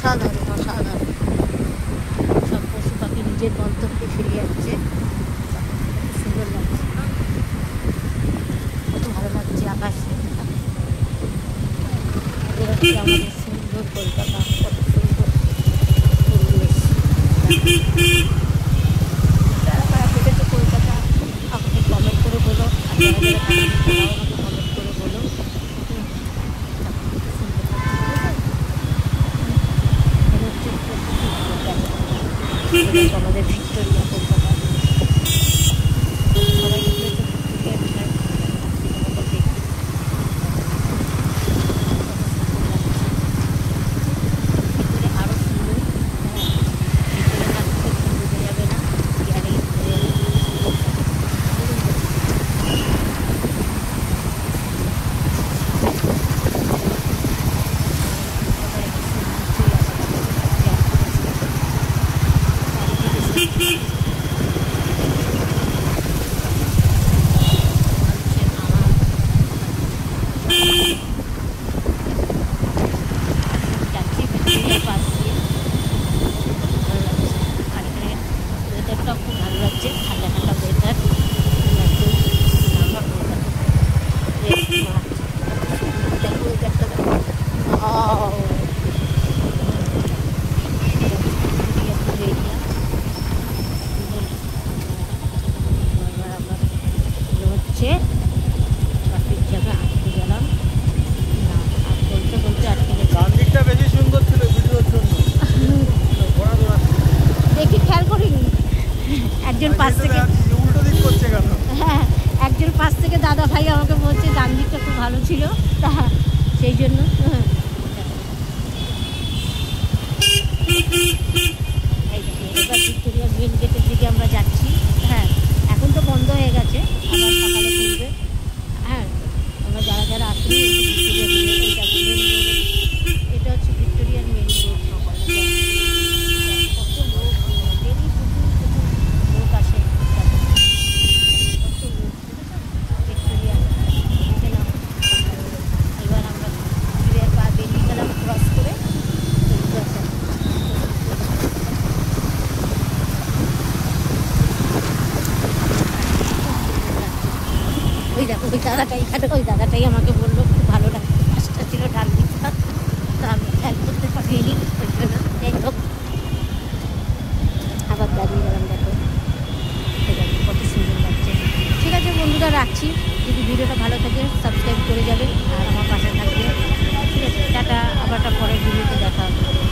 অসাধারণ অসাধারণ। সব পশু পাখি নিজের গন্তব্যে ফিরে যাচ্ছে, সুন্দর লাগছে, কত ভালো লাগছে আকাশে। আমাদের সুন্দর কলকাতা, কত সুন্দর পরিবেশ। যারা যারা দেখেছো কলকাতা আমাকে কমেন্ট করে বলো, আর যারা যারা আমাকে কমেন্ট করে বলো। আমাদের ভিক্টোরিয়া কলকাতা, সবাই আরো সুন্দর, বোঝা যাবে না। যাচ্ছি ভিক্টোরিয়ার পাশ দিয়ে, ভালো লাগছে। আর এখানে ওয়েদারটাও খুব ভালো লাগছে, ঠান্ডা ঠান্ডা ওয়েদার। হচ্ছে ট্রাফিক জ্যামে আটকে গেলাম, না আর বলতে বলতে আটকে গেলাম। দিকটা বেশি সুন্দর ছিল ভিডিওর জন্য। দেখি খেয়াল করিনি, একজন পাশ থেকে উল্টো দিক করছে কেন? হ্যাঁ, একজন পাশ থেকে দাদা ভাই আমাকে বলছে ডান দিকটা খুব ভালো ছিল, তা সেই জন্য এবার ভিক্টোরিয়া মেন গেটের দিকে আমরা যাচ্ছি। হ্যাঁ, এখন তো বন্ধ হয়ে গেছে, আবার সকালে খুলবে। হ্যাঁ, আমরা যারা যারা আসি এটা হচ্ছে ভিক্টোরিয়ার মেন রোড। কত লোক, ডেলি লোক আসে, কত লোক ভিক্টোরিয়া। এবার আমরা ফিরে পা বেরিয়ে গেলাম ক্রস করে। ওই দেখো ওই দাদাটাই, এখানে ওই দাদাটাই আমাকে বললো খুব ভালো লাগছে, পাঁচটা ছিল ডাল দিকটা, তা আমি খেয়াল করতে পারিনি, ওই জন্য যাই হোক আবার দাঁড়িয়ে গেলাম। দেখো কত সুন্দর লাগছে। ঠিক আছে বন্ধুরা, রাখছি। যদি ভিডিওটা ভালো থাকে সাবস্ক্রাইব করে যাবে আর আমার পাশে থাকবে। ঠিক আছে, টাটা, আবার পরের ভিডিওতে দেখা হবে।